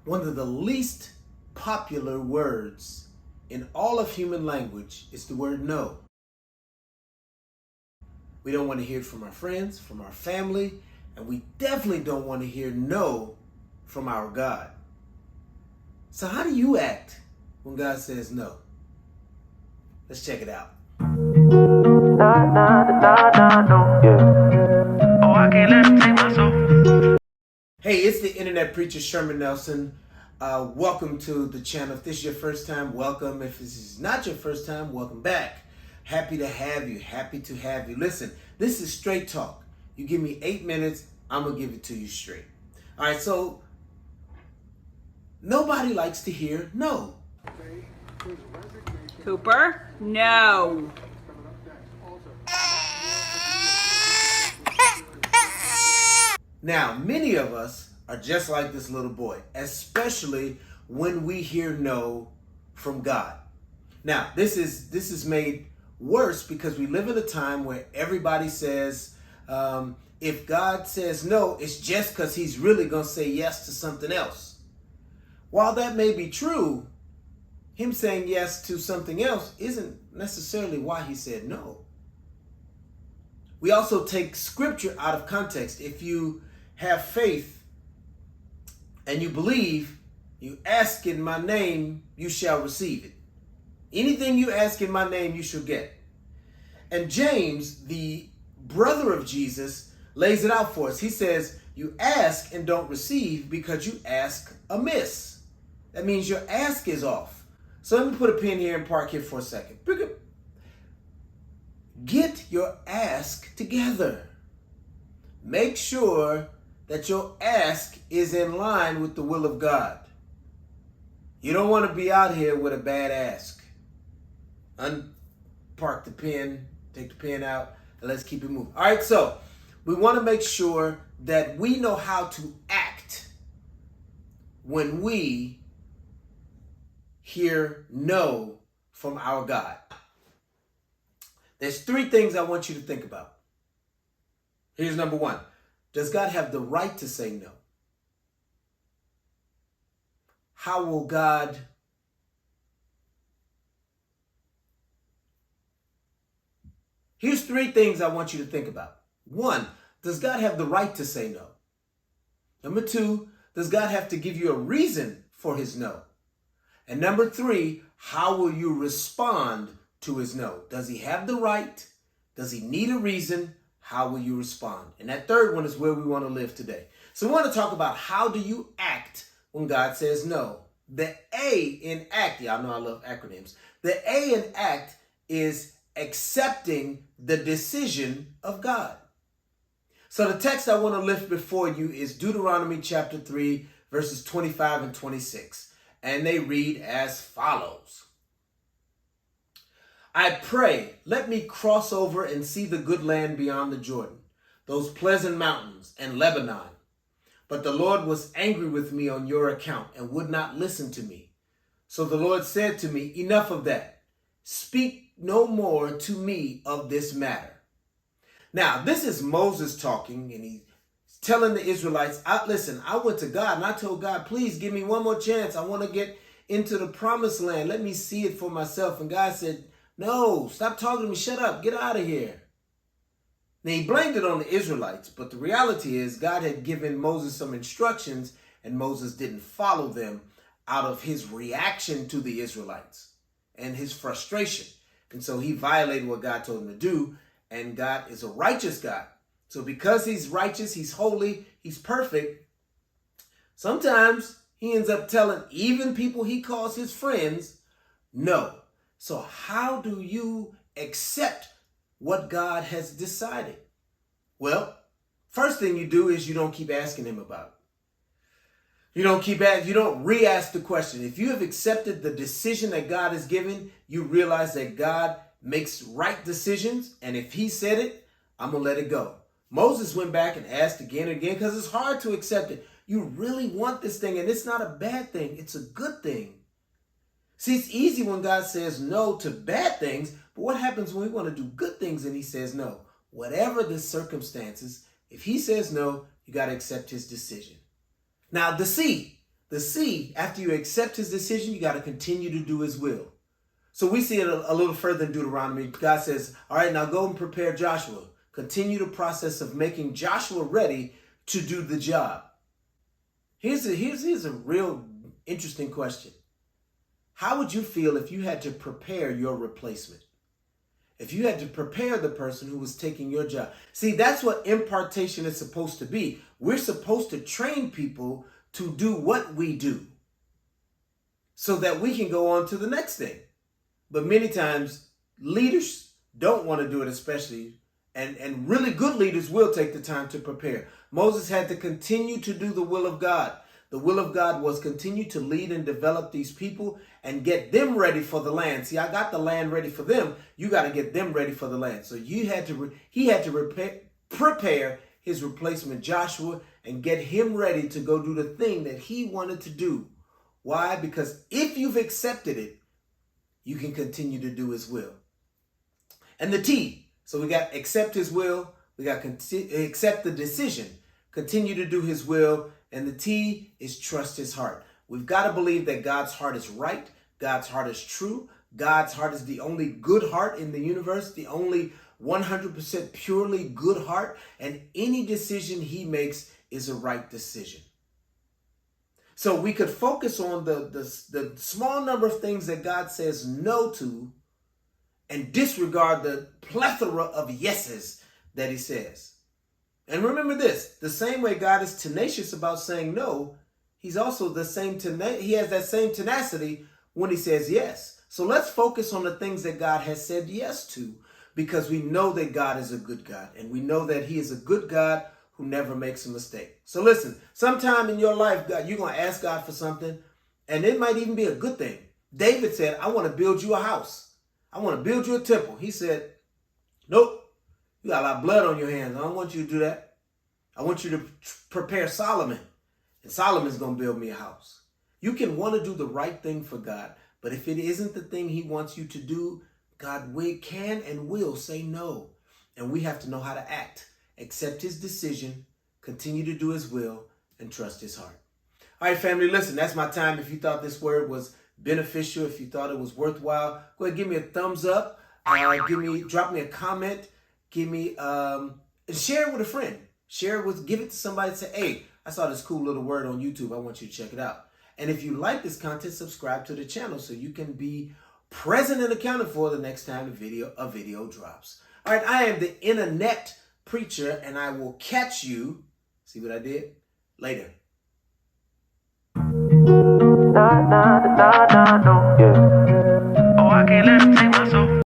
One of the least popular words in all of human language is the word no. We don't want to hear it from our friends, from our family, and we definitely don't want to hear no from our God. So how do you act when God says no? Let's check it out. Hey, it's the Internet Preacher Sherman Nelson. Welcome to the channel. If this is your first time, welcome. If this is not your first time, welcome back. Happy to have you. Happy to have you. Listen, this is straight talk. You give me 8 minutes, I'm going to give it to you straight. All right, so nobody likes to hear no. Cooper, no. Now, many of us are just like this little boy, especially when we hear no from God. Now, this is made worse because we live in a time where everybody says, if God says no, it's just because he's really going to say yes to something else. While that may be true, him saying yes to something else isn't necessarily why he said no. We also take scripture out of context. If you have faith and you believe, you ask in my name, you shall receive it. Anything you ask in my name, you shall get. And James, the brother of Jesus, lays it out for us. He says, you ask and don't receive because you ask amiss. That means your ask is off. So let me put a pin here and park here for a second. Get your ask together. Make sure that your ask is in line with the will of God. You don't want to be out here with a bad ask. Unpark the pen, take the pen out, and let's keep it moving. All right, so we want to make sure that we know how to act when we hear no from our God. There's 3 things I want you to think about. Here's number 1. Does God have the right to say no? How will God Here's 3 things I want you to think about. 1, does God have the right to say no? Number 2, does God have to give you a reason for his no? And number 3, how will you respond to his no? Does he have the right? Does he need a reason? How will you respond? And that 3rd one is where we want to live today. So we want to talk about how do you act when God says no. The A in act, y'all know I love acronyms. The A in act is accepting the decision of God. So the text I want to lift before you is Deuteronomy chapter 3, verses 25 and 26. And they read as follows. I pray, let me cross over and see the good land beyond the Jordan, those pleasant mountains and Lebanon. But the Lord was angry with me on your account and would not listen to me. So the Lord said to me, enough of that. Speak no more to me of this matter. Now, this is Moses talking, and he's telling the Israelites, listen, I went to God and I told God, please give me one more chance. I want to get into the promised land. Let me see it for myself. And God said, no, stop talking to me. Shut up. Get out of here. Now, he blamed it on the Israelites, but the reality is God had given Moses some instructions and Moses didn't follow them out of his reaction to the Israelites and his frustration. And so he violated what God told him to do, and God is a righteous God. So because he's righteous, he's holy, he's perfect, sometimes he ends up telling even people he calls his friends, no. So how do you accept what God has decided? Well, first thing you do is you don't keep asking him about it. You don't re-ask the question. If you have accepted the decision that God has given, you realize that God makes right decisions. And if he said it, I'm going to let it go. Moses went back and asked again and again because it's hard to accept it. You really want this thing, and it's not a bad thing. It's a good thing. See, it's easy when God says no to bad things, but what happens when we want to do good things and he says no? Whatever the circumstances, if he says no, you got to accept his decision. Now, the C. The C, after you accept his decision, you got to continue to do his will. So we see it a little further in Deuteronomy. God says, all right, now go and prepare Joshua. Continue the process of making Joshua ready to do the job. Here's a real interesting question. How would you feel if you had to prepare your replacement? If you had to prepare the person who was taking your job? See, that's what impartation is supposed to be. We're supposed to train people to do what we do so that we can go on to the next thing. But many times leaders don't want to do it, especially, and really good leaders will take the time to prepare. Moses had to continue to do the will of God. The will of God was continue to lead and develop these people and get them ready for the land. See, I got the land ready for them. You got to get them ready for the land. So he had to prepare his replacement Joshua and get him ready to go do the thing that he wanted to do. Why? Because if you've accepted it, you can continue to do his will. And the T, so we got accept his will, we got accept the decision, continue to do his will, and the T is trust his heart. We've got to believe that God's heart is right, God's heart is true, God's heart is the only good heart in the universe, the only 100% purely good heart, and any decision he makes is a right decision. So we could focus on the small number of things that God says no to and disregard the plethora of yeses that he says. And remember this, the same way God is tenacious about saying no, he's also he has that same tenacity when he says yes. So let's focus on the things that God has said yes to, because we know that God is a good God, and we know that he is a good God who never makes a mistake. So listen, sometime in your life, God, you're going to ask God for something, and it might even be a good thing. David said, I want to build you a house. I want to build you a temple. He said, nope, you got a lot of blood on your hands. I don't want you to do that. I want you to prepare Solomon, and Solomon's going to build me a house. You can want to do the right thing for God, but if it isn't the thing he wants you to do, God can and will say no. And we have to know how to act. Accept his decision, continue to do his will, and trust his heart. All right, family, listen, that's my time. If you thought this word was beneficial, if you thought it was worthwhile, go ahead, give me a thumbs up, drop me a comment, and share it with a friend. Give it to somebody and say, hey, I saw this cool little word on YouTube. I want you to check it out. And if you like this content, subscribe to the channel so you can be present and accounted for the next time a video drops. All right, I am the internet preacher, and I will catch you, see what I did, later.